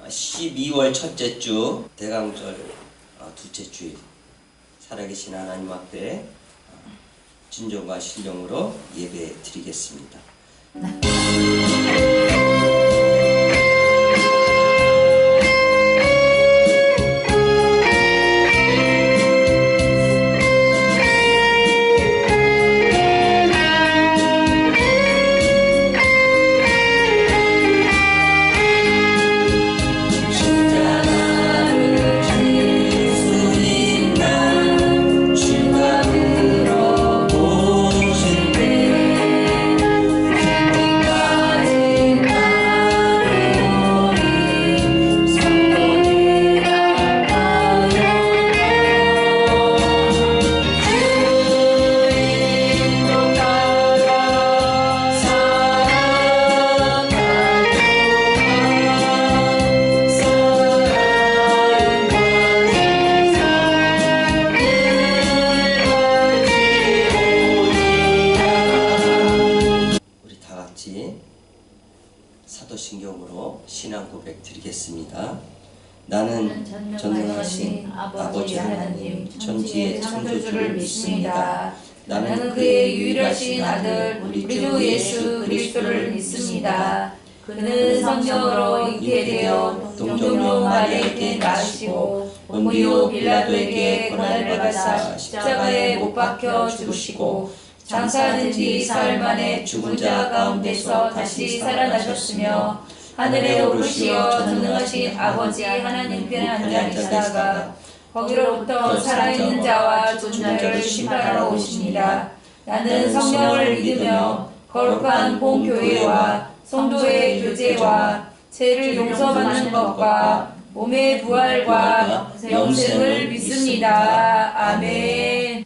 12월 첫째 주 대강절 둘째 주일 살아계신 하나님 앞에 진정과 신령으로 예배 드리겠습니다. 사도신경으로 신앙 고백 드리겠습니다. 나는 전능하신 아버지 하나님 천지의 창조주를 믿습니다. 나는 그의 유일하신 아들 우리 주 예수 그리스도를 믿습니다. 그는 성령으로 잉태되어 동정녀 마리아에게 낳으시고 본디오 빌라도에게 고난을 받으사 십자가에 못 박혀 죽으시고 장사하는 지 사흘 만에 죽은 자 가운데서 다시 살아나셨으며 하늘에 오르시어 전능하신 아버지 하나님 편에 앉아 계시다가 거기로부터 살아있는 자와 죽은 자를 심판하러 오십니다. 나는 성령을 믿으며 거룩한 본교회와 성도의 교제와 죄를 용서받는 것과 몸의 부활과 영생을 믿습니다. 아멘.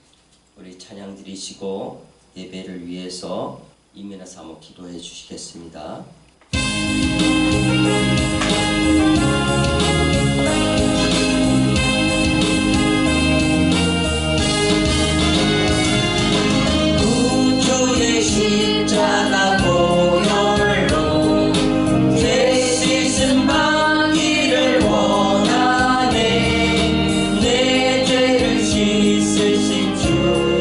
우리 찬양 드리시고 예배를 위해서 이면에 삼아 기도해 주시겠습니다. 구주의 십자가 보혈로 죄 씻음 받기를 원하네. 내 죄를 씻으신 주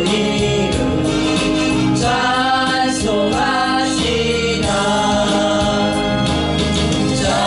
이름 찬송하시나. 찬송하시나.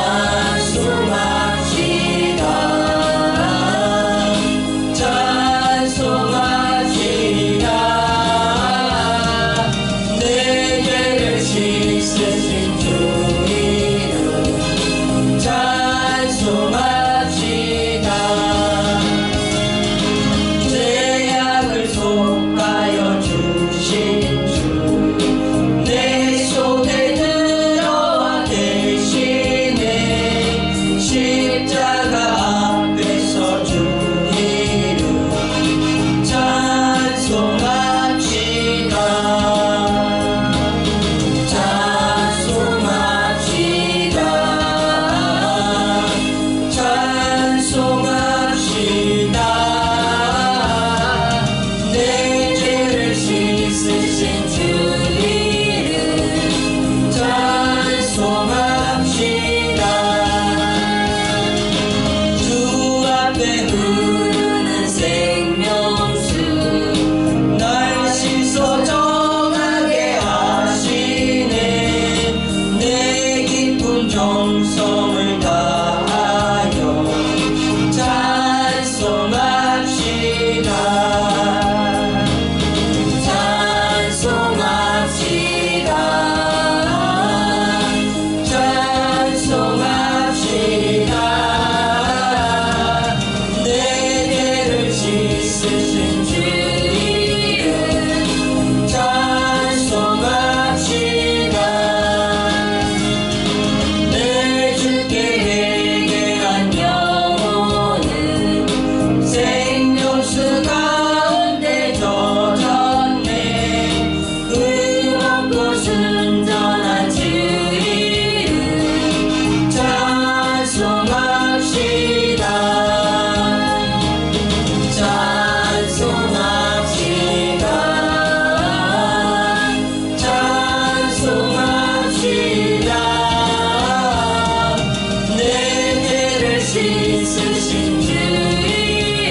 대신 쓰신 주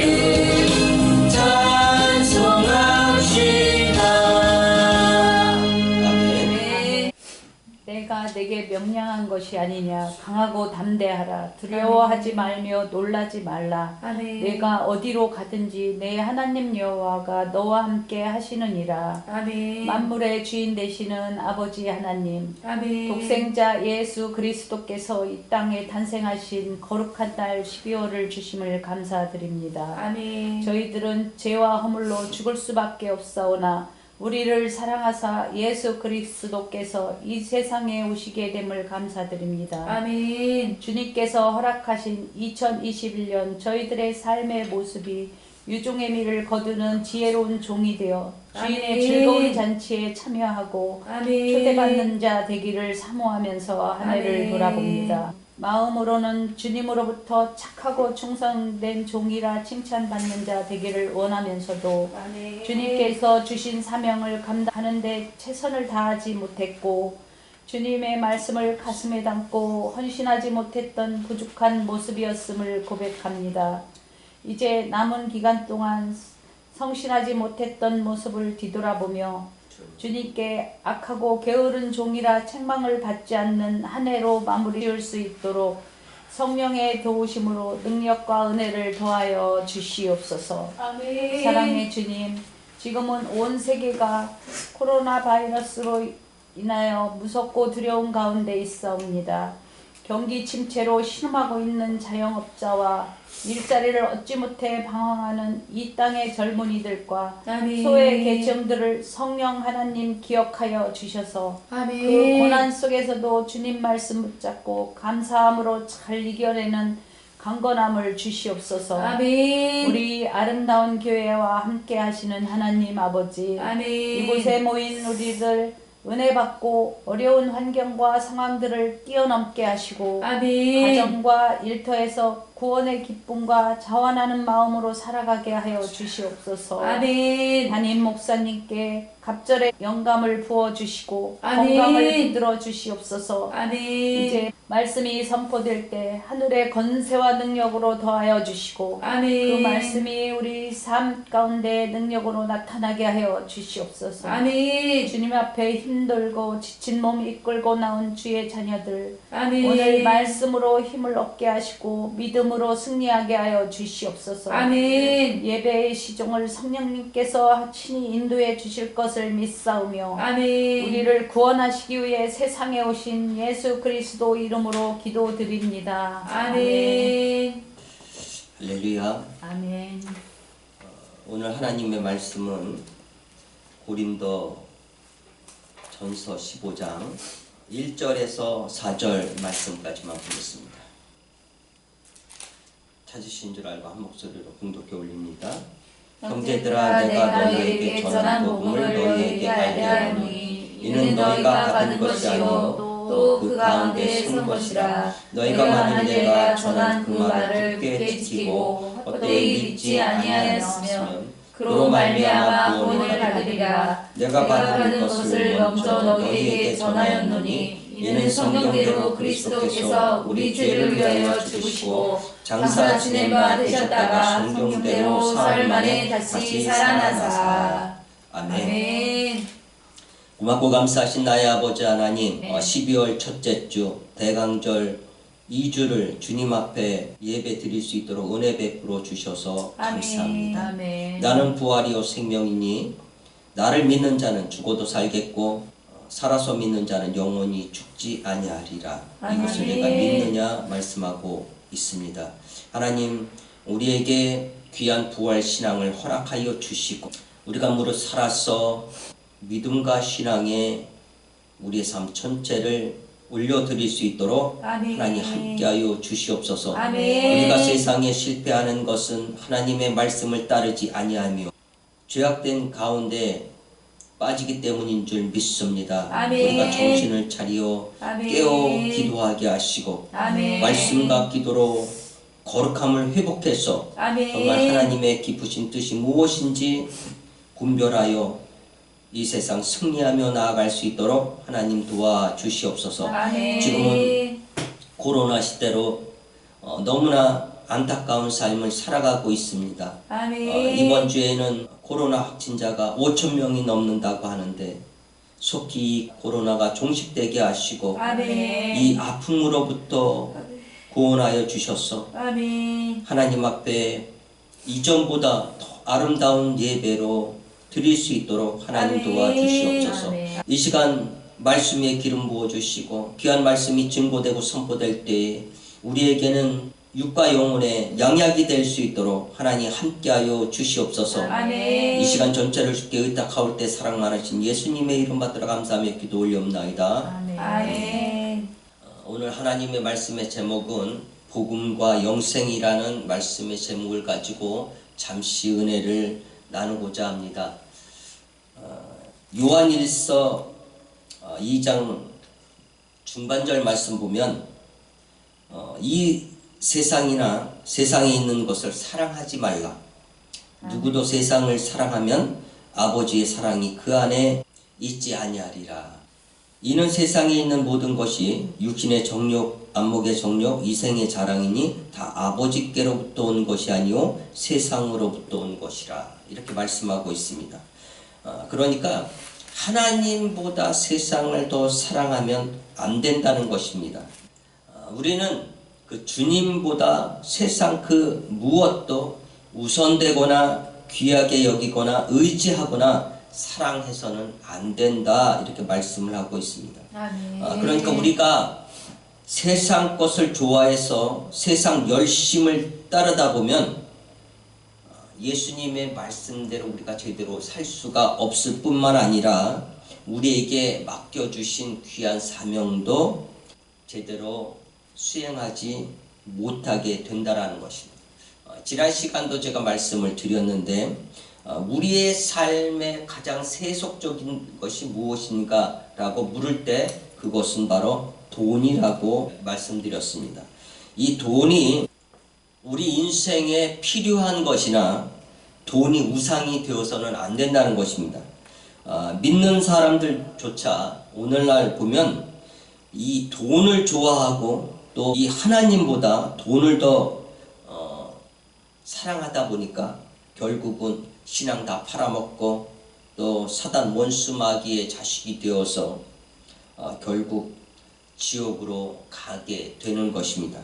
이름 찬송합시다. 아멘. 내가 내게 명령한 것이 아니냐. 강하고 담대하라. 두려워하지 말며 놀라지 말라. 아멘. 내가 어디로 가든지 내 하나님 여호와가 너와 함께 하시느니라. 아멘. 만물의 주인 되시는 아버지 하나님, 아멘. 독생자 예수 그리스도께서 이 땅에 탄생하신 거룩한 날 12월을 주심을 감사드립니다. 아멘. 저희들은 죄와 허물로 죽을 수밖에 없사오나 우리를 사랑하사 예수 그리스도께서 이 세상에 오시게 됨을 감사드립니다. 아멘. 주님께서 허락하신 2021년 저희들의 삶의 모습이 유종의 미를 거두는 지혜로운 종이 되어 주인의 아멘. 즐거운 잔치에 참여하고 아멘. 초대받는 자 되기를 사모하면서 한 해를 아멘. 돌아봅니다. 마음으로는 주님으로부터 착하고 충성된 종이라 칭찬받는 자 되기를 원하면서도 아멘. 주님께서 주신 사명을 감당하는데 최선을 다하지 못했고 주님의 말씀을 가슴에 담고 헌신하지 못했던 부족한 모습이었음을 고백합니다. 이제 남은 기간 동안 성실하지 못했던 모습을 뒤돌아보며 주님께 악하고 게으른 종이라 책망을 받지 않는 한 해로 마무리 지을 수 있도록 성령의 도우심으로 능력과 은혜를 더하여 주시옵소서. 아멘. 사랑의 주님, 지금은 온 세계가 코로나 바이러스로 인하여 무섭고 두려운 가운데 있사옵니다. 경기 침체로 신음하고 있는 자영업자와 일자리를 얻지 못해 방황하는 이 땅의 젊은이들과 아멘. 소외 계층들을 성령 하나님 기억하여 주셔서 아멘. 그 고난 속에서도 주님 말씀 붙잡고 감사함으로 잘 이겨내는 강건함을 주시옵소서. 아멘. 우리 아름다운 교회와 함께 하시는 하나님 아버지, 아멘. 이곳에 모인 우리들 은혜 받고 어려운 환경과 상황들을 뛰어넘게 하시고 아멘. 가정과 일터에서 구원의 기쁨과 자원하는 마음으로 살아가게 하여 주시옵소서. 아멘. 담임 목사님께 갑절의 영감을 부어주시고 아멘. 건강을 붙들어 주시옵소서. 아멘. 이제 말씀이 선포될 때 하늘의 건세와 능력으로 더하여 주시고 아멘. 그 말씀이 우리 삶 가운데 능력으로 나타나게 하여 주시옵소서. 아멘. 주님 앞에 힘들고 지친 몸 이끌고 나온 주의 자녀들 아멘. 오늘 말씀으로 힘을 얻게 하시고 믿음으로 승리하게 하여 주시옵소서. 아멘. 예배의 시종을 성령님께서 친히 인도해 주실 것을 믿사오며 아멘. 우리를 구원하시기 위해 세상에 오신 예수 그리스도 이름으로 기도드립니다. 아멘. 할렐루야. 아멘. 오늘 하나님의 말씀은 고린도 전서 15장 1절에서 4절 말씀까지만 보겠습니다. 찾으신 줄 알고 한 목소리로 공독해 올립니다. 형제들아, 내가 너희에게 전한 복음을 너희에게 알게 하노니 이는 너희가 받은 것이 아니요 또 그 가운데 선 것이라. 너희가 만일 내가 전한 그 말을 굳게 지키고 헛되이 믿지 아니하였으면 그로 말미암아 구원을 받으리라. 내가 받은 것을 먼저 너희에게 전하였노니 이는 성경대로 그리스도께서 우리 죄를 위하여 죽으시고 장사 지낸 바 되셨다가 성경대로 사흘 만에 다시 살아나사. 아멘. 아멘. 고맙고 감사하신 나의 아버지 하나님, 12월 첫째 주 대강절 2주를 주님 앞에 예배 드릴 수 있도록 은혜 베풀어 주셔서 감사합니다. 아멘. 나는 부활이요 생명이니 나를 믿는 자는 죽어도 살겠고 살아서 믿는 자는 영원히 죽지 아니하리라. 이것을 내가 믿느냐 말씀하고 있습니다. 하나님, 우리에게 귀한 부활 신앙을 허락하여 주시고 우리가 무릇 살아서 믿음과 신앙에 우리의 삶 전체를 올려드릴 수 있도록 아멘. 하나님 함께하여 주시옵소서. 아멘. 우리가 세상에 실패하는 것은 하나님의 말씀을 따르지 아니하며 죄악된 가운데 빠지기 때문인 줄 믿습니다. 아멘. 우리가 정신을 차리어 아멘. 깨어 기도하게 하시고 아멘. 말씀과 기도로 거룩함을 회복해서 아멘. 정말 하나님의 깊으신 뜻이 무엇인지 분별하여 이 세상 승리하며 나아갈 수 있도록 하나님 도와주시옵소서. 아멘. 지금은 코로나 시대로 너무나 안타까운 삶을 살아가고 있습니다. 아멘. 이번 주에는 코로나 확진자가 5천 명이 넘는다고 하는데 속히 이 코로나가 종식되게 하시고 아멘. 이 아픔으로부터 구원하여 주셔서 아멘. 하나님 앞에 이전보다 더 아름다운 예배로 드릴 수 있도록 하나님 아멘. 도와주시옵소서. 아멘. 이 시간 말씀에 기름 부어주시고 귀한 말씀이 증거되고 선포될 때에 우리에게는 육과 영혼의 양약이 될 수 있도록 하나님 함께하여 주시옵소서. 아멘. 이 시간 전체를 주께 의탁하올 때 사랑 많으신 예수님의 이름 받들어 감사하며 기도 올리옵나이다. 아멘. 오늘 하나님의 말씀의 제목은 복음과 영생이라는 말씀의 제목을 가지고 잠시 은혜를 나누고자 합니다. 요한일서 2장 중반절 말씀 보면 이 세상이나 세상에 있는 것을 사랑하지 말라. 누구도 세상을 사랑하면 아버지의 사랑이 그 안에 있지 아니하리라. 이는 세상에 있는 모든 것이 육신의 정욕, 안목의 정욕, 이생의 자랑이니 다 아버지께로부터 온 것이 아니요 세상으로부터 온 것이라. 이렇게 말씀하고 있습니다. 그러니까 하나님보다 세상을 더 사랑하면 안 된다는 것입니다. 우리는 그 주님보다 세상 그 무엇도 우선되거나 귀하게 여기거나 의지하거나 사랑해서는 안 된다, 이렇게 말씀을 하고 있습니다. 아멘. 그러니까 우리가 세상 것을 좋아해서 세상 열심을 따르다 보면 예수님의 말씀대로 우리가 제대로 살 수가 없을 뿐만 아니라 우리에게 맡겨주신 귀한 사명도 제대로 수행하지 못하게 된다라는 것입니다. 지난 시간도 제가 말씀을 드렸는데 우리의 삶의 가장 세속적인 것이 무엇인가 라고 물을 때 그것은 바로 돈이라고 말씀드렸습니다. 이 돈이 우리 인생에 필요한 것이나 돈이 우상이 되어서는 안 된다는 것입니다. 믿는 사람들조차 오늘날 보면 이 돈을 좋아하고 또 이 하나님보다 돈을 더 사랑하다 보니까 결국은 신앙 다 팔아먹고 또 사단 원수 마귀의 자식이 되어서 결국 지옥으로 가게 되는 것입니다.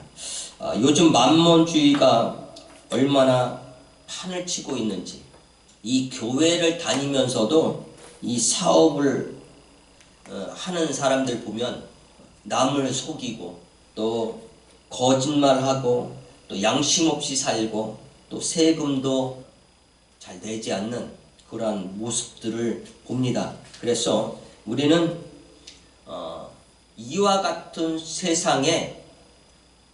요즘 만몬주의가 얼마나 판을 치고 있는지, 이 교회를 다니면서도 이 사업을 하는 사람들 보면 남을 속이고 또 거짓말하고 또 양심 없이 살고 또 세금도 잘 내지 않는 그러한 모습들을 봅니다. 그래서 우리는 이와 같은 세상에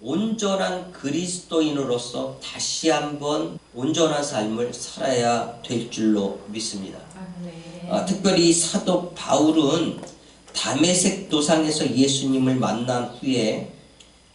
온전한 그리스도인으로서 다시 한번 온전한 삶을 살아야 될 줄로 믿습니다. 특별히 사도 바울은 다메섹 도상에서 예수님을 만난 후에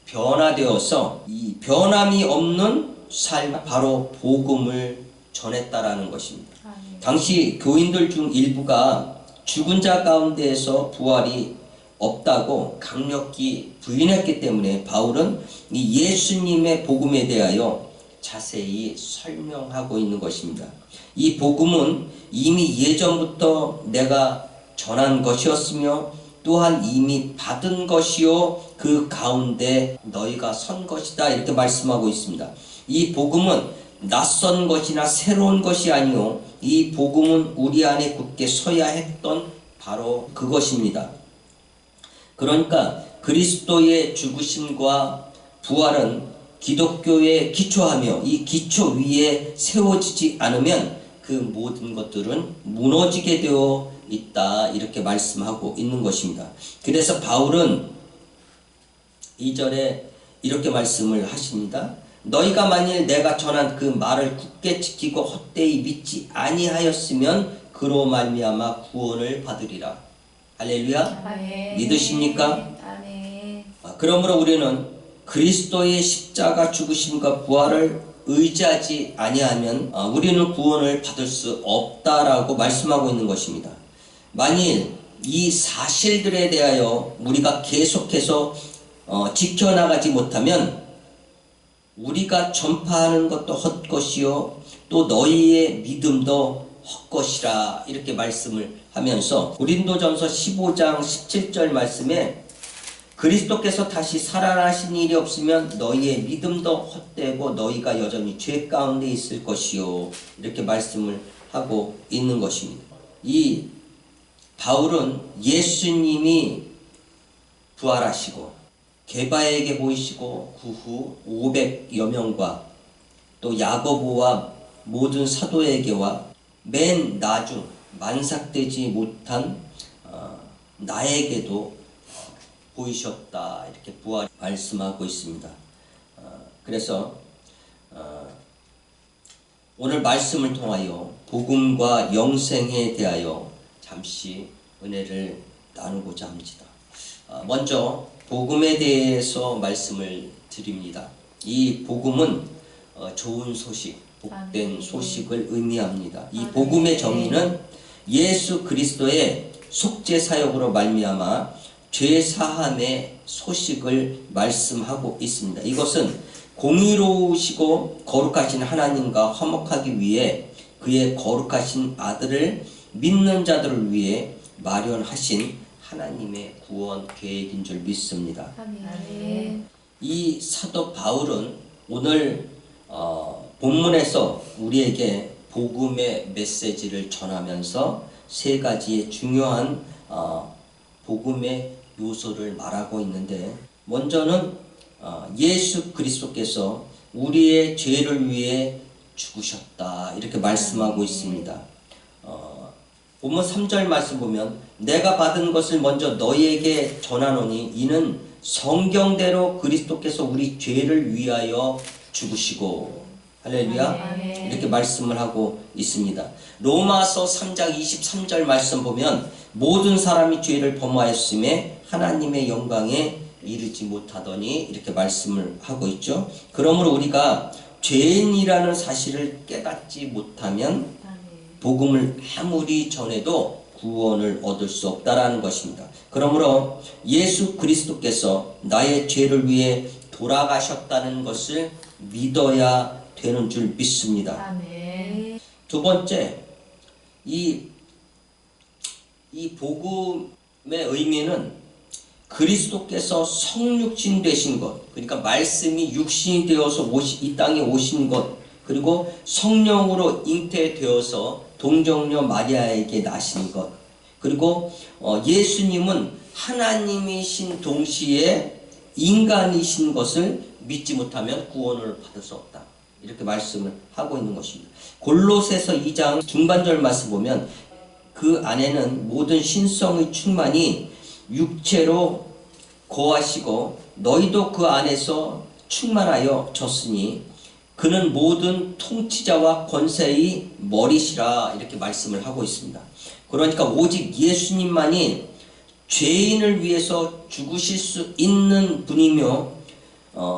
변화되어서 이 변함이 없는 삶, 바로 복음을 전했다라는 것입니다. 당시 교인들 중 일부가 죽은 자 가운데에서 부활이 없다고 강력히 부인했기 때문에 바울은 이 예수님의 복음에 대하여 자세히 설명하고 있는 것입니다. 이 복음은 이미 예전부터 내가 전한 것이었으며 또한 이미 받은 것이요 그 가운데 너희가 선 것이다, 이렇게 말씀하고 있습니다. 이 복음은 낯선 것이나 새로운 것이 아니요 이 복음은 우리 안에 굳게 서야 했던 바로 그것입니다. 그러니까 그리스도의 죽으심과 부활은 기독교에 기초하며 이 기초 위에 세워지지 않으면 그 모든 것들은 무너지게 되어 있다, 이렇게 말씀하고 있는 것입니다. 그래서 바울은 2절에 이렇게 말씀을 하십니다. 너희가 만일 내가 전한 그 말을 굳게 지키고 헛되이 믿지 아니하였으면 그로 말미암아 구원을 받으리라. 할렐루야. 아멘. 믿으십니까? 아멘. 그러므로 우리는 그리스도의 십자가 죽으심과 부활을 의지하지 아니하면 우리는 구원을 받을 수 없다라고 말씀하고 있는 것입니다. 만일 이 사실들에 대하여 우리가 계속해서 지켜나가지 못하면 우리가 전파하는 것도 헛것이요 또 너희의 믿음도 헛것이라 이렇게 말씀을 하면서 고린도전서 15장 17절 말씀에 그리스도께서 다시 살아나신 일이 없으면 너희의 믿음도 헛되고 너희가 여전히 죄 가운데 있을 것이요 이렇게 말씀을 하고 있는 것입니다. 이 바울은 예수님이 부활하시고 게바에게 보이시고 그 후 500여 명과 또 야고보와 모든 사도에게와 맨 나중 만삭되지 못한 나에게도 보이셨다 이렇게 부활 말씀하고 있습니다. 그래서 오늘 말씀을 통하여 복음과 영생에 대하여 잠시 은혜를 나누고자 합니다. 먼저 복음에 대해서 말씀을 드립니다. 이 복음은 좋은 소식, 복된 소식을 의미합니다. 이 복음의 정의는 예수 그리스도의 속죄 사역으로 말미암아 죄 사함의 소식을 말씀하고 있습니다. 이것은 공의로우시고 거룩하신 하나님과 화목하기 위해 그의 거룩하신 아들을 믿는 자들을 위해 마련하신 하나님의 구원 계획인 줄 믿습니다. 아멘. 이 사도 바울은 오늘 본문에서 우리에게 복음의 메시지를 전하면서 세 가지의 중요한 복음의 요소를 말하고 있는데, 먼저는 예수 그리스도께서 우리의 죄를 위해 죽으셨다 이렇게 말씀하고 있습니다. 본문 3절 말씀 보면 내가 받은 것을 먼저 너희에게 전하노니 이는 성경대로 그리스도께서 우리 죄를 위하여 죽으시고, 할렐루야, 이렇게 말씀을 하고 있습니다. 로마서 3장 23절 말씀 보면 모든 사람이 죄를 범하였음에 하나님의 영광에 이르지 못하더니 이렇게 말씀을 하고 있죠. 그러므로 우리가 죄인이라는 사실을 깨닫지 못하면 복음을 아무리 전해도 구원을 얻을 수 없다라는 것입니다. 그러므로 예수 그리스도께서 나의 죄를 위해 돌아가셨다는 것을 믿어야 되는 줄 믿습니다. 아멘. 두 번째, 이 복음의 의미는 그리스도께서 성육신 되신 것, 그러니까 말씀이 육신이 되어서 이 땅에 오신 것, 그리고 성령으로 잉태되어서 동정녀 마리아에게 나신 것, 그리고 예수님은 하나님이신 동시에 인간이신 것을 믿지 못하면 구원을 받을 수 없다 이렇게 말씀을 하고 있는 것입니다. 골로새서 2장 중반절 말씀 보면 그 안에는 모든 신성의 충만이 육체로 거하시고 너희도 그 안에서 충만하여 졌으니 그는 모든 통치자와 권세의 머리시라 이렇게 말씀을 하고 있습니다. 그러니까 오직 예수님만이 죄인을 위해서 죽으실 수 있는 분이며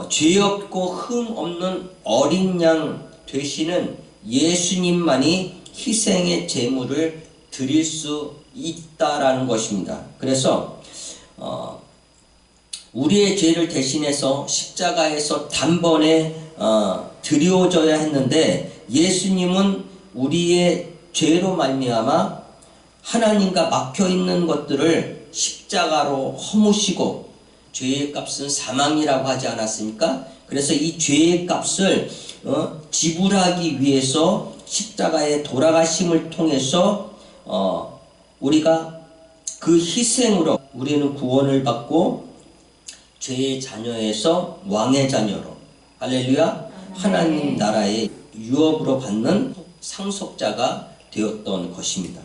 죄 없고 흠 없는 어린 양 되시는 예수님만이 희생의 제물을 드릴 수 있다라는 것입니다. 그래서 우리의 죄를 대신해서 십자가에서 단번에 드려져야 했는데 예수님은 우리의 죄로 말미암아 하나님과 막혀있는 것들을 십자가로 허무시고 죄의 값은 사망이라고 하지 않았습니까? 그래서 이 죄의 값을 지불하기 위해서 십자가에 돌아가심을 통해서 우리가 그 희생으로 우리는 구원을 받고 죄의 자녀에서 왕의 자녀로, 할렐루야, 하나님 나라의 유업으로 받는 상속자가 되었던 것입니다.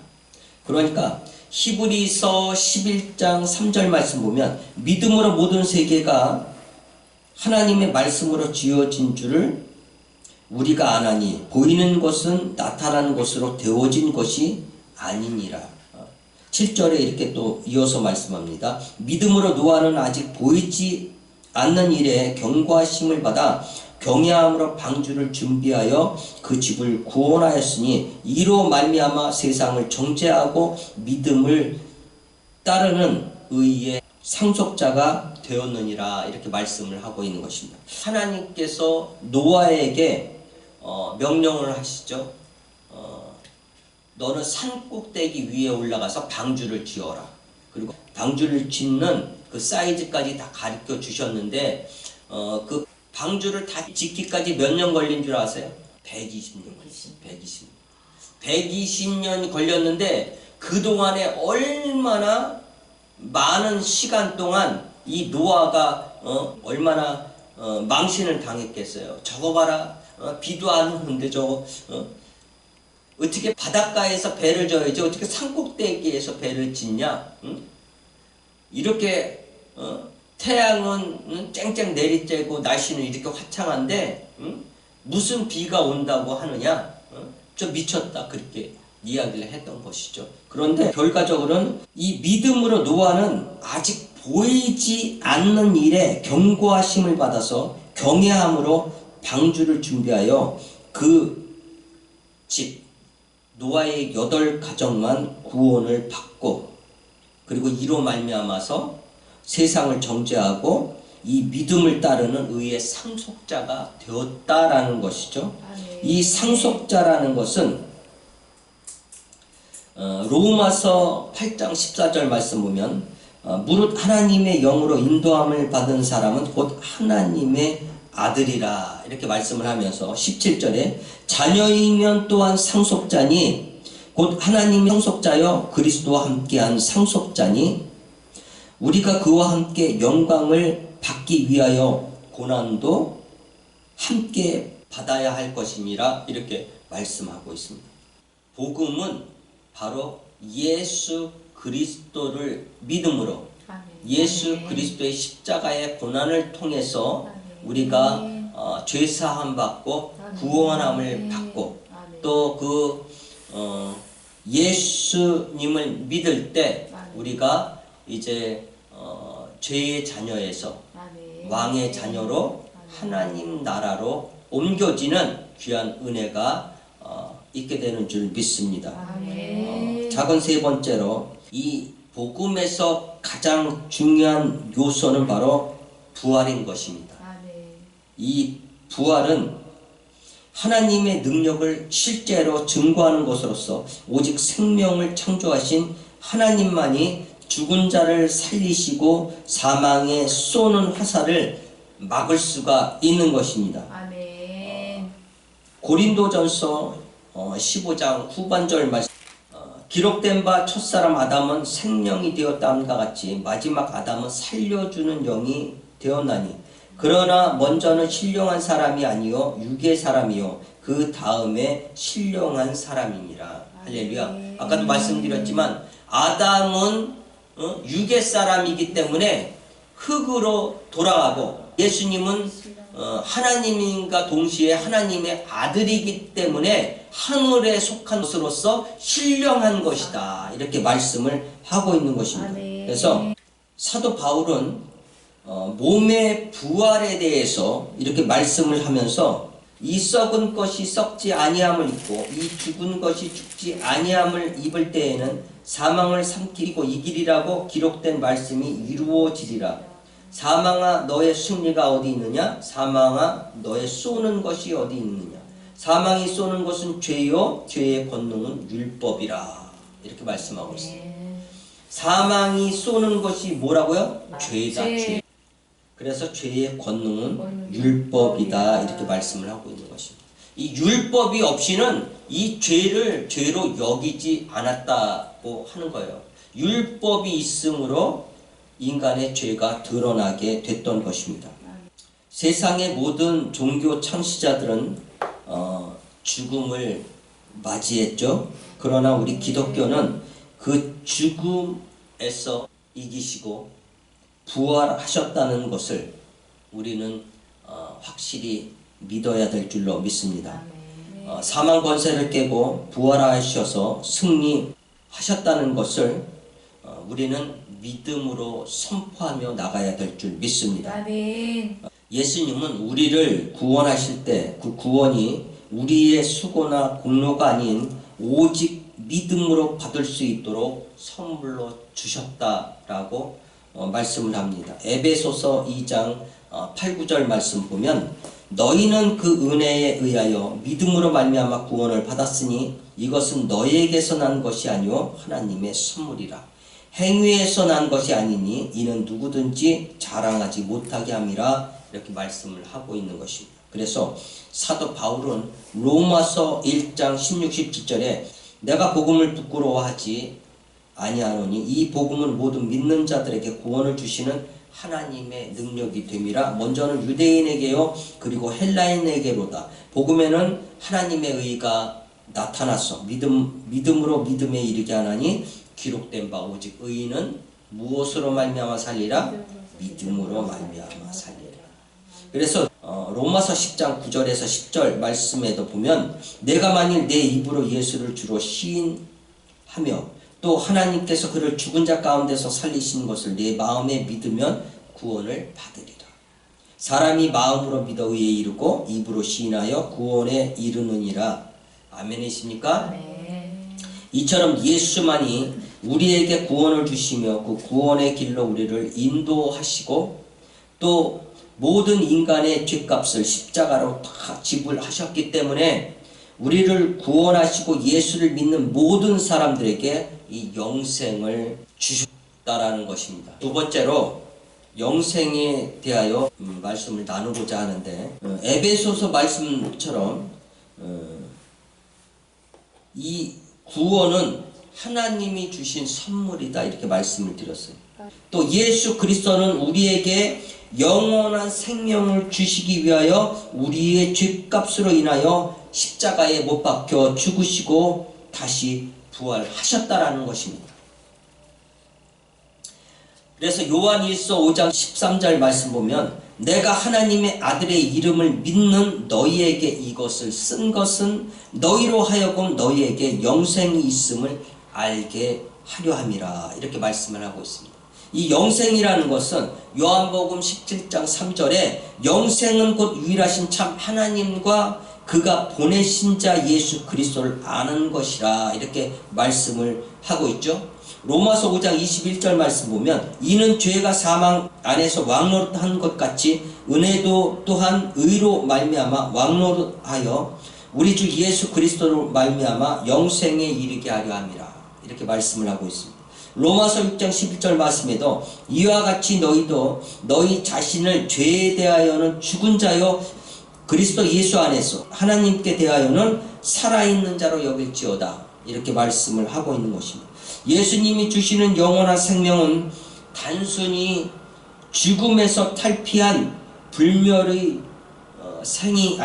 그러니까 히브리서 11장 3절 말씀 보면 믿음으로 모든 세계가 하나님의 말씀으로 지어진 줄을 우리가 아나니 보이는 것은 나타나는 것으로 되어진 것이 아니니라. 7절에 이렇게 또 이어서 말씀합니다. 믿음으로 노아는 아직 보이지 않는 일에 경고하심을 받아 경외함으로 방주를 준비하여 그 집을 구원하였으니 이로 말미암아 세상을 정죄하고 믿음을 따르는 의의 상속자가 되었느니라 이렇게 말씀을 하고 있는 것입니다. 하나님께서 노아에게 명령을 하시죠. 너는 산 꼭대기 위에 올라가서 방주를 지어라. 그리고 방주를 짓는 그 사이즈까지 다 가르쳐 주셨는데 그 방주를 다 짓기까지 몇 년 걸린 줄 아세요? 120년. 120년 걸렸는데 그동안에 얼마나 많은 시간 동안 이 노아가 얼마나 망신을 당했겠어요. 저거 봐라. 비도 안 오는데 저거 어떻게 바닷가에서 배를 져야지 어떻게 산꼭대기에서 배를 짓냐? 응? 이렇게 태양은 쨍쨍 내리쬐고 날씨는 이렇게 화창한데 응? 무슨 비가 온다고 하느냐? 저 미쳤다 그렇게 이야기를 했던 것이죠. 그런데 결과적으로는 이 믿음으로 노아는 아직 보이지 않는 일에 경고하심을 받아서 경외함으로 방주를 준비하여 그 집 노아의 8가정만 구원을 받고 그리고 이로 말미암아서 세상을 정죄하고 이 믿음을 따르는 의의 상속자가 되었다라는 것이죠. 이 상속자라는 것은 로마서 8장 14절 말씀 보면 무릇 하나님의 영으로 인도함을 받은 사람은 곧 하나님의 아들이라 이렇게 말씀을 하면서 17절에 자녀이면 또한 상속자니 곧 하나님의 상속자여 그리스도와 함께한 상속자니 우리가 그와 함께 영광을 받기 위하여 고난도 함께 받아야 할 것이니라 이렇게 말씀하고 있습니다. 복음은 바로 예수 그리스도를 믿음으로 예수 그리스도의 십자가의 고난을 통해서 우리가 죄사함 받고 구원함을 받고 또 그 예수님을 믿을 때 우리가 이제 죄의 자녀에서 왕의 자녀로 하나님 나라로 옮겨지는 귀한 은혜가 있게 되는 줄 믿습니다. 작은 세 번째로 이 복음에서 가장 중요한 요소는 바로 부활인 것입니다. 이 부활은 하나님의 능력을 실제로 증거하는 것으로서 오직 생명을 창조하신 하나님만이 죽은 자를 살리시고 사망에 쏘는 화살을 막을 수가 있는 것입니다. 고린도전서 15장 후반절 말씀 기록된 바 첫사람 아담은 생명이 되었다함과 같이 마지막 아담은 살려주는 영이 되었나니 그러나 먼저는 신령한 사람이 아니요 육의 사람이요 그 다음에 신령한 사람이니라. 할렐루야. 아까도 말씀드렸지만 아담은 육의 사람이기 때문에 흙으로 돌아가고 예수님은 하나님과 동시에 하나님의 아들이기 때문에 하늘에 속한 것으로서 신령한 것이다 이렇게 말씀을 하고 있는 것입니다. 그래서 사도 바울은 몸의 부활에 대해서 이렇게 말씀을 하면서 이 썩은 것이 썩지 아니함을 입고 이 죽은 것이 죽지 아니함을 입을 때에는 사망을 삼키고 이기리라고 기록된 말씀이 이루어지리라. 사망아 너의 승리가 어디 있느냐? 사망아 너의 쏘는 것이 어디 있느냐? 사망이 쏘는 것은 죄요 죄의 권능은 율법이라 이렇게 말씀하고 있습니다. 사망이 쏘는 것이 뭐라고요? 죄다. 죄. 그래서 죄의 권능은 율법이다 이렇게 말씀을 하고 있는 것입니다. 이 율법이 없이는 이 죄를 죄로 여기지 않았다고 하는 거예요. 율법이 있으므로 인간의 죄가 드러나게 됐던 것입니다. 세상의 모든 종교 창시자들은 죽음을 맞이했죠. 그러나 우리 기독교는 그 죽음에서 이기시고 부활하셨다는 것을 우리는 확실히 믿어야 될 줄로 믿습니다. 사망 권세를 깨고 부활하셔서 승리하셨다는 것을 우리는 믿음으로 선포하며 나가야 될 줄 믿습니다. 예수님은 우리를 구원하실 때 그 구원이 우리의 수고나 공로가 아닌 오직 믿음으로 받을 수 있도록 선물로 주셨다라고 말씀을 합니다. 에베소서 2장 8, 9절 말씀 보면 너희는 그 은혜에 의하여 믿음으로 말미암아 구원을 받았으니 이것은 너희에게서 난 것이 아니요 하나님의 선물이라. 행위에서 난 것이 아니니 이는 누구든지 자랑하지 못하게 함이라. 이렇게 말씀을 하고 있는 것입니다. 그래서 사도 바울은 로마서 1장 16, 17절에 내가 복음을 부끄러워하지 아니하노니 이 복음은 모든 믿는 자들에게 구원을 주시는 하나님의 능력이 됨이라. 먼저는 유대인에게요 그리고 헬라인에게로다. 복음에는 하나님의 의가 나타났어. 믿음으로 믿음에 이르게 하나니 기록된 바 오직 의인은 무엇으로 말미암아 살리라? 믿음으로 말미암아 살리라. 그래서 로마서 10장 9절에서 10절 말씀에도 보면 내가 만일 내 입으로 예수를 주로 시인하며 또 하나님께서 그를 죽은 자 가운데서 살리신 것을 내 마음에 믿으면 구원을 받으리라. 사람이 마음으로 믿어 의에 이르고 입으로 시인하여 구원에 이르느니라. 아멘이십니까? 아멘. 이처럼 예수만이 우리에게 구원을 주시며 그 구원의 길로 우리를 인도하시고 또 모든 인간의 죄값을 십자가로 다 지불하셨기 때문에 우리를 구원하시고 예수를 믿는 모든 사람들에게 이 영생을 주셨다라는 것입니다. 두 번째로 영생에 대하여 말씀을 나누고자 하는데 에베소서 말씀처럼 이 구원은 하나님이 주신 선물이다 이렇게 말씀을 드렸어요. 또 예수 그리스도는 우리에게 영원한 생명을 주시기 위하여 우리의 죄값으로 인하여 십자가에 못 박혀 죽으시고 다시 부활하셨다라는 것입니다. 그래서 요한일서 5장 13절 말씀 보면 내가 하나님의 아들의 이름을 믿는 너희에게 이것을 쓴 것은 너희로 하여금 너희에게 영생이 있음을 알게 하려 함이라. 이렇게 말씀을 하고 있습니다. 이 영생이라는 것은 요한복음 17장 3절에 영생은 곧 유일하신 참 하나님과 그가 보내신 자 예수 그리스도를 아는 것이라. 이렇게 말씀을 하고 있죠. 로마서 5장 21절 말씀 보면 이는 죄가 사망 안에서 왕노릇한 것 같이 은혜도 또한 의로 말미암아 왕노릇하여 우리 주 예수 그리스도로 말미암아 영생에 이르게 하려 함이라. 이렇게 말씀을 하고 있습니다. 로마서 6장 11절 말씀에도 이와 같이 너희도 너희 자신을 죄에 대하여는 죽은 자요 그리스도 예수 안에서 하나님께 대하여는 살아있는 자로 여길지어다. 이렇게 말씀을 하고 있는 것입니다. 예수님이 주시는 영원한 생명은 단순히 죽음에서 탈피한 불멸의 생이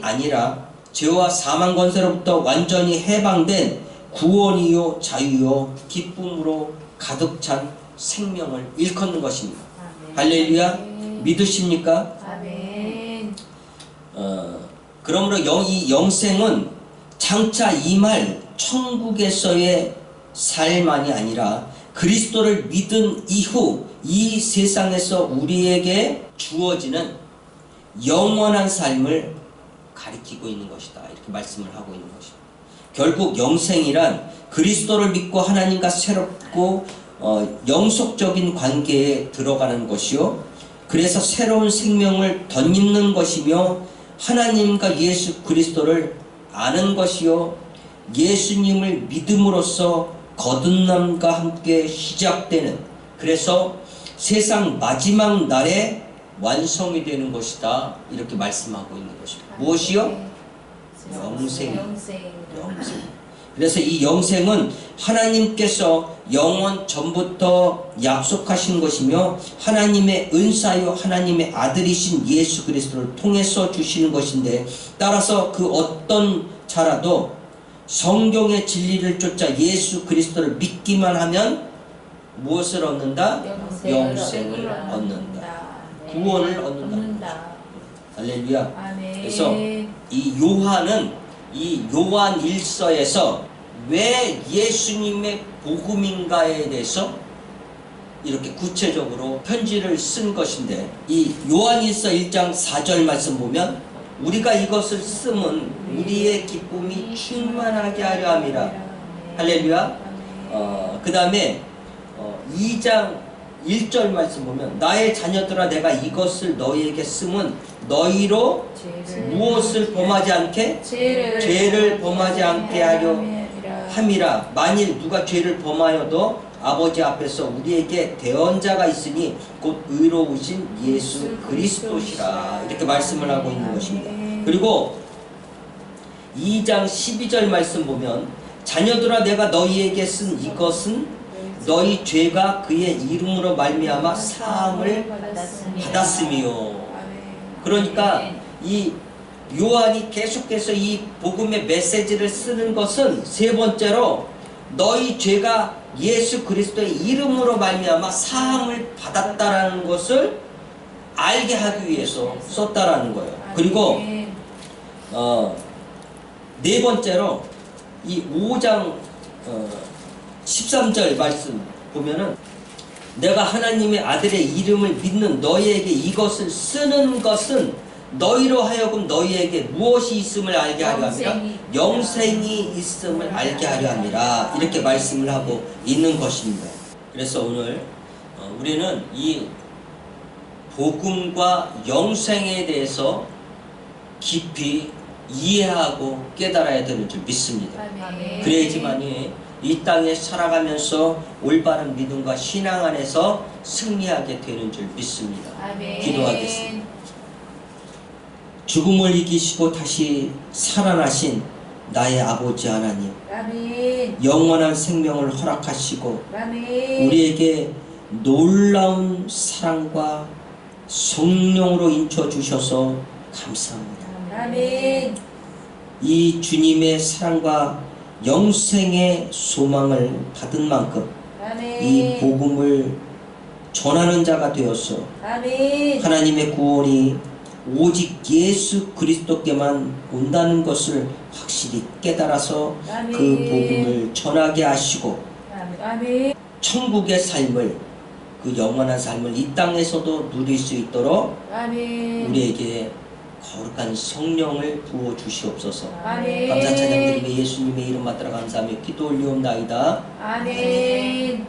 아니라 죄와 사망 권세로부터 완전히 해방된 구원이요 자유요 기쁨으로 가득 찬 생명을 일컫는 것입니다. 아멘. 할렐루야. 믿으십니까? 아멘. 그러므로 이 영생은 장차 임할 천국에서의 삶만이 아니라 그리스도를 믿은 이후 이 세상에서 우리에게 주어지는 영원한 삶을 가리키고 있는 것이다. 이렇게 말씀을 하고 있는 것입니다. 결국 영생이란 그리스도를 믿고 하나님과 새롭고 영속적인 관계에 들어가는 것이요 그래서 새로운 생명을 덧입는 것이며 하나님과 예수 그리스도를 아는 것이요 예수님을 믿음으로써 거듭남과 함께 시작되는 그래서 세상 마지막 날에 완성이 되는 것이다. 이렇게 말씀하고 있는 것입니다. 무엇이요? 영생. 그래서 이 영생은 하나님께서 영원 전부터 약속하신 것이며 하나님의 은사요 하나님의 아들이신 예수 그리스도를 통해서 주시는 것인데 따라서 그 어떤 자라도 성경의 진리를 쫓아 예수 그리스도를 믿기만 하면 무엇을 얻는다? 영생을 얻는다. 구원을 얻는다. 할렐루야. 아멘. 그래서 이 요한은 이 요한 1서에서 왜 예수님의 복음인가에 대해서 이렇게 구체적으로 편지를 쓴 것인데 이 요한 1서 1장 4절 말씀 보면 우리가 이것을 쓰면 우리의 기쁨이 충만하게 하려 함이라. 할렐루야. 그 다음에 2장 1절 말씀 보면 나의 자녀들아 내가 이것을 너희에게 쓰면 너희로 무엇을 범하지 않게? 죄를 범하지 않게 하려 함이라. 만일 누가 죄를 범하여도 아버지 앞에서 우리에게 대언자가 있으니 곧 의로우신 예수 그리스도시라. 이렇게 말씀을 하고 있는 것입니다. 그리고 2장 12절 말씀 보면 자녀들아 내가 너희에게 쓴 이것은 너희 죄가 그의 이름으로 말미암아 사함을 받았음이요. 그러니까 이 요한이 계속해서 이 복음의 메시지를 쓰는 것은 세 번째로 너희 죄가 예수 그리스도의 이름으로 말미암아 사함을 받았다라는 것을 알게 하기 위해서 썼다라는 거예요. 그리고 네 번째로 이 5장 13절 말씀 보면은 내가 하나님의 아들의 이름을 믿는 너희에게 이것을 쓰는 것은 너희로 하여금 너희에게 무엇이 있음을 알게 하려 함이라. 영생이 있음을 알게 하려 함이라. 이렇게 말씀을 하고 있는 것입니다. 그래서 오늘 우리는 이 복음과 영생에 대해서 깊이 이해하고 깨달아야 되는 줄 믿습니다. 그래야지만이 이 땅에 살아가면서 올바른 믿음과 신앙 안에서 승리하게 되는 줄 믿습니다. 기도하겠습니다. 죽음을 이기시고 다시 살아나신 나의 아버지 하나님, 영원한 생명을 허락하시고 우리에게 놀라운 사랑과 성령으로 인쳐주셔서 감사합니다. 이 주님의 사랑과 영생의 소망을 받은 만큼 이 복음을 전하는 자가 되어서 하나님의 구원이 오직 예수 그리스도께만 온다는 것을 확실히 깨달아서 그 복음을 전하게 하시고 천국의 삶을, 그 영원한 삶을 이 땅에서도 누릴 수 있도록 우리에게 거룩한 성령을 부어 주시옵소서. 감사 찬양드리며 예수님의 이름 받들어 감사하며 기도 올리옵나이다. 아멘.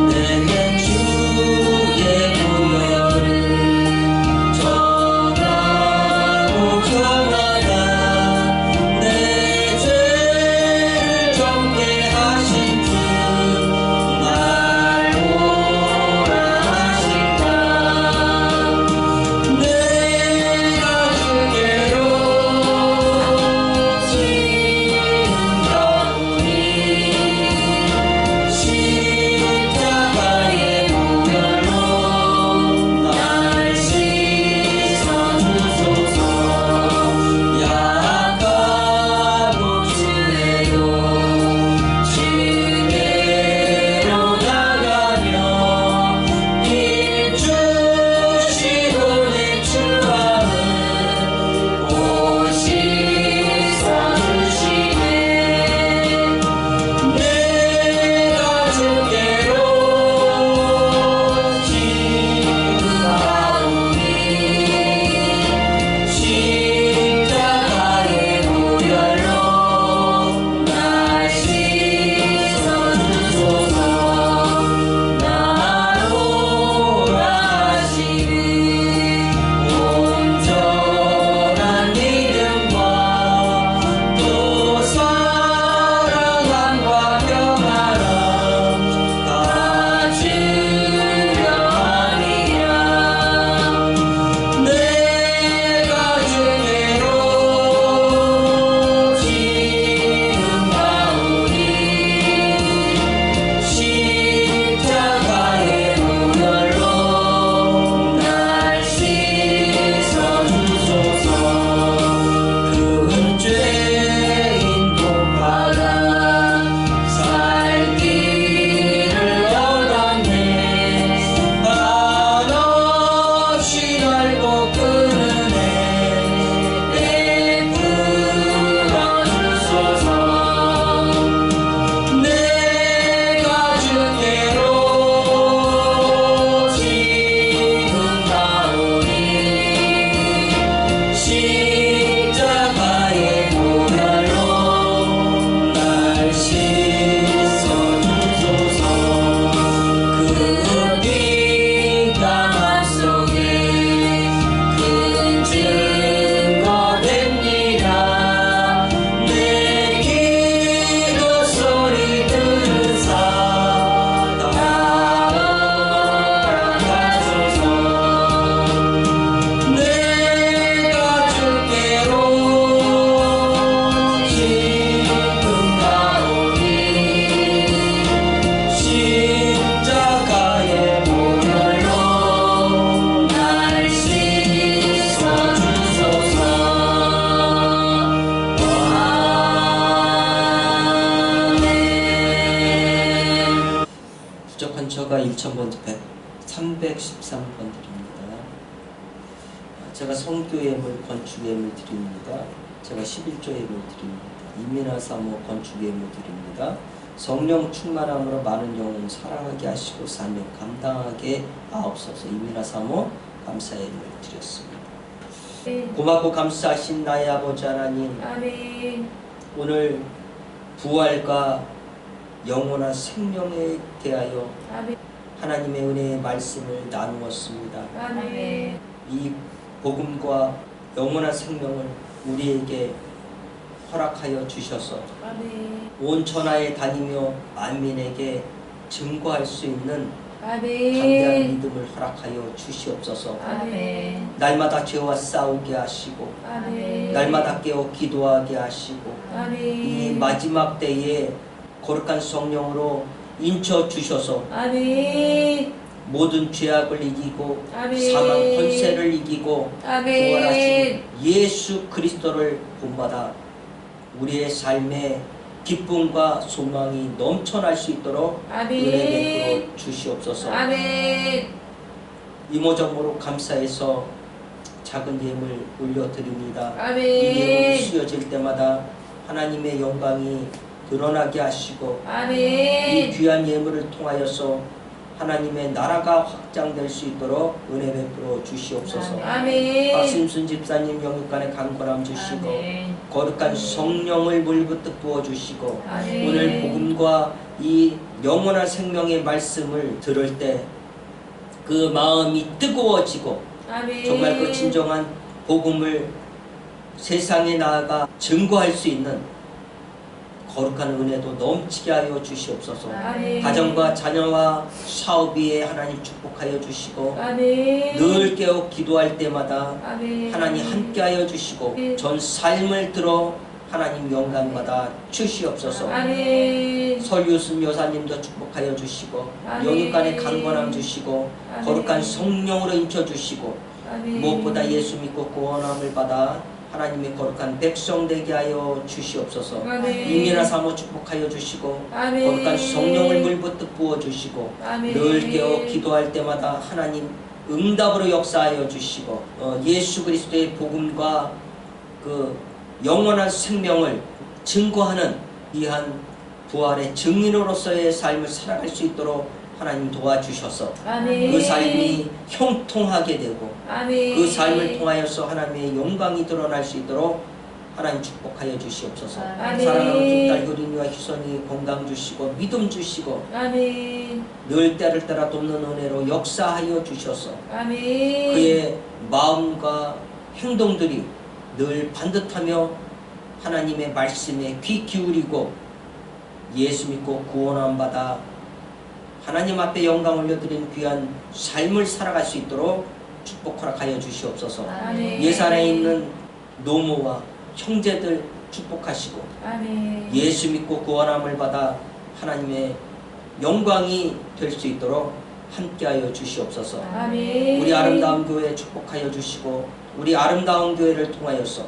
내게 주의 보혈을 전하고 경하다. 내 죄를 정케 하신 주 날 오라 하신다. 내 1000번, 313번 드립니다. 제가 성교 예물, 건축 예물 드립니다. 제가 11조 예물 드립니다. 이민아 사모 건축 예물 드립니다. 성령 충만함으로 많은 영혼 사랑하게 하시고 사명 감당하게 하옵소서. 이민아 사모 감사 예물 드렸습니다. 고맙고 감사하신 나의 아버지 하나님, 아멘. 오늘 부활과 영원한 생명에 대하여 아멘. 하나님의 은혜의 말씀을 나누었습니다. 아멘. 이 복음과 영원한 생명을 우리에게 허락하여 주셔서 아멘. 온 천하에 다니며 만민에게 증거할 수 있는 담대한 아멘. 믿음을 허락하여 주시옵소서. 아멘. 날마다 죄와 싸우게 하시고 아멘. 날마다 깨어 기도하게 하시고 이 아멘. 마지막 때에 거룩한 성령으로 인쳐 주셔서 아멘. 모든 죄악을 이기고 아멘. 사망 권세를 이기고 부활하신 아멘. 예수 그리스도를 본받아 우리의 삶에 기쁨과 소망이 넘쳐날 수 있도록 은혜 아멘. 베풀어 주시옵소서. 아멘. 이모저모로 감사해서 작은 예물 올려드립니다. 이 아멘. 예물이 수여질 때마다 하나님의 영광이 드러나게 하시고 이 아멘. 귀한 예물을 통하여서 하나님의 나라가 확장될 수 있도록 은혜 베풀어 주시옵소서. 아멘. 박심순 집사님 영육간에 강건함 주시고 아멘. 거룩한 성령을 물부터 부어주시고 아멘. 오늘 복음과 이 영원한 생명의 말씀을 들을 때 그 마음이 뜨거워지고 아멘. 정말 그 진정한 복음을 세상에 나아가 증거할 수 있는 거룩한 은혜도 넘치게 하여 주시옵소서. 아멘. 가정과 자녀와 사업 위에 하나님 축복하여 주시고 아멘. 늘 깨어 기도할 때마다 아멘. 하나님 함께하여 주시고 전 삶을 들어 하나님 영광받아 주시옵소서. 아멘. 설유순 여사님도 축복하여 주시고 아멘. 영육간에 강건함 주시고 아멘. 거룩한 성령으로 인쳐 주시고 아멘. 무엇보다 예수 믿고 구원함을 받아 하나님의 거룩한 백성 되게 하여 주시옵소서. 아멘. 이민아 사모 축복하여 주시고 아멘. 거룩한 성령을 물부터 부어 주시고 아멘. 늘 깨어 기도할 때마다 하나님 응답으로 역사하여 주시고 예수 그리스도의 복음과 그 영원한 생명을 증거하는 귀한 부활의 증인으로서의 삶을 살아갈 수 있도록 하나님 도와주셔서 아멘. 그 삶이 형통하게 되고 아멘. 그 삶을 통하여서 하나님의 영광이 드러날 수 있도록 하나님 축복하여 주시옵소서. 아멘. 사랑하는 딸 효린이와 희선이 건강 주시고 믿음 주시고 아멘. 늘 때를 따라 돕는 은혜로 역사하여 주셔서 아멘. 그의 마음과 행동들이 늘 반듯하며 하나님의 말씀에 귀 기울이고 예수 믿고 구원함 받아 하나님 앞에 영광 올려드리는 귀한 삶을 살아갈 수 있도록 축복 허락하여 주시옵소서. 아멘. 예산에 있는 노모와 형제들 축복하시고 아멘. 예수 믿고 구원함을 받아 하나님의 영광이 될 수 있도록 함께하여 주시옵소서. 아멘. 우리 아름다운 교회 축복하여 주시고 우리 아름다운 교회를 통하여서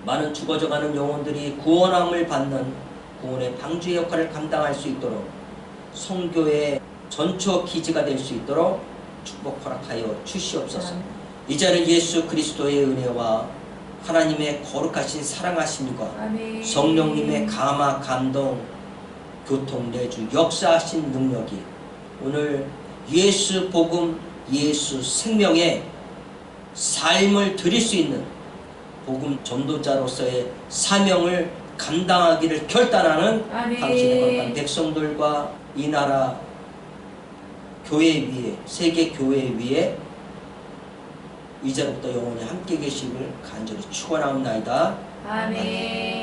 많은 죽어져가는 영혼들이 구원함을 받는 구원의 방주의 역할을 감당할 수 있도록 성교의 전초 기지가 될 수 있도록 축복 허락하여 주시옵소서. 이제는 예수 그리스도의 은혜와 하나님의 거룩하신 사랑하심과 아멘. 성령님의 감화 감동 교통 내주 역사하신 능력이 오늘 예수 복음 예수 생명의 삶을 드릴 수 있는 복음 전도자로서의 사명을 감당하기를 결단하는 아멘. 당신의 거룩한 백성들과 이 나라 교회 위에 세계 교회 위에 이제부터 영원히 함께 계심을 간절히 축원하옵나이다. 아멘.